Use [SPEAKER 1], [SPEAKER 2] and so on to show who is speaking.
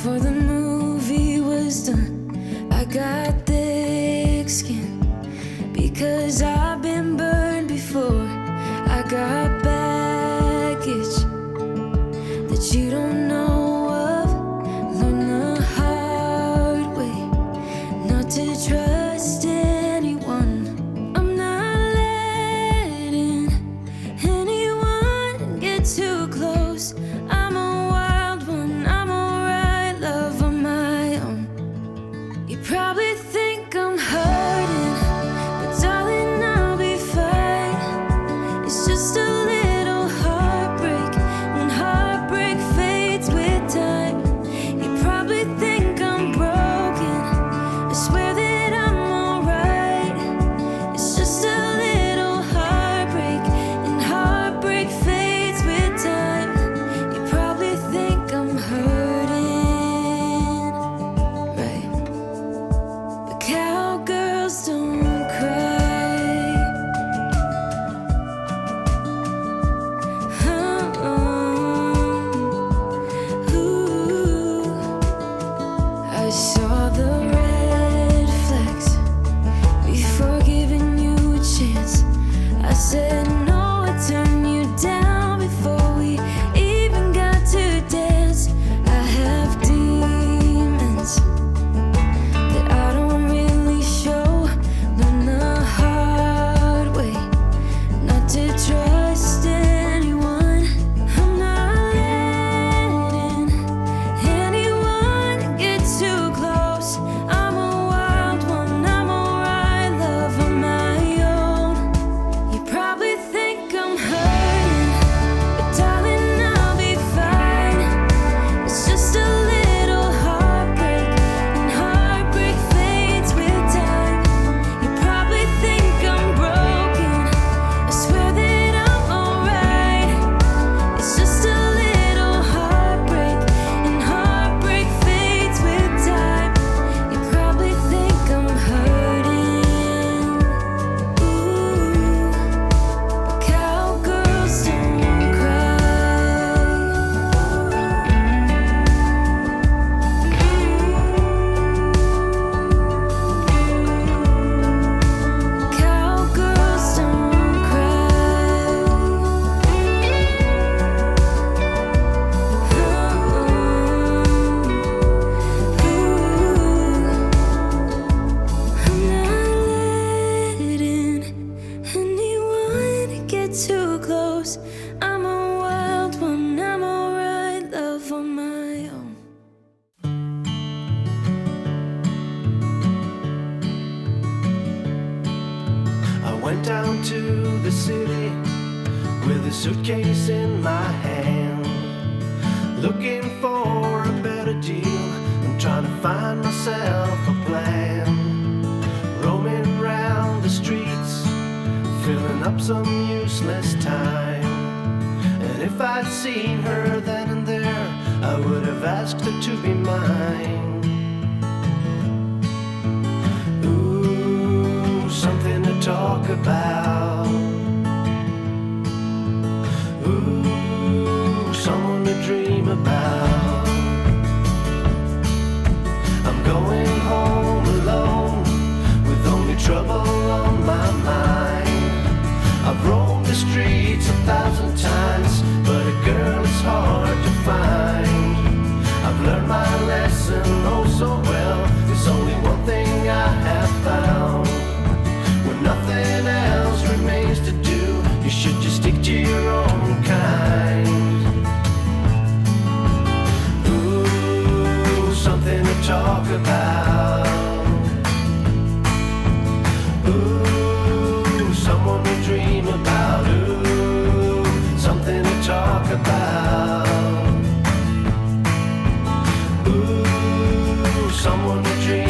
[SPEAKER 1] Before the movie was done, I got thick skin because I've been burned before. I got baggage that you don't know of. Learn the hard way not to trust anyone. I'm not letting anyone get too close. I'm a wild one, I'm alright, love on my own. You probably think I'm hurting, but darling, I'll be fine. It's just a little heartbreak, and heartbreak fades with time. You probably think I'm broken, I swear that I'm alright. It's just a little heartbreak, and heartbreak fades with time. You probably think I'm hurting, right? But cowgirls don't cry. Ooh. I saw the red flags before giving you a chance. I said no, I turned you down before we even got to dance. I have demons that I don't really show. Learn the hard way not to trust anyone. I'm not letting anyone get too close. I'm a wild one, I'm alright, love on my own. You probably think I'm hurting, but darling, I'll be fine. It's just a little heartbreak, and heartbreak fades with time. You probably think I'm broken, I swear that I'm alright. It's just a little heartbreak, and heartbreak fades with time. You probably think I'm hurting. Ooh, but cowgirls don't cry. Cowgirls don't cry. I'm not letting anyone get too close. I'm a wild one, I'm alright, love on my own.
[SPEAKER 2] I went down to the city with a suitcase in my hand, looking for a better deal and trying to find myself a plan. Roaming round the streets, filling up some useless time. And if I'd seen her then and there, I would have asked her to be mine. Ooh, something to talk about. Ooh, someone to dream about. I'm going home alone with only trouble on my mind. I've roamed the streets 1,000 times, but a girl is hard to find. I've learned my lesson oh so well. There's only one thing I have found. When nothing else remains to do, you should just stick to your own kind. Ooh, something to talk about. Ooh, someone to dream about. Ooh, something to talk about. Ooh, someone to dream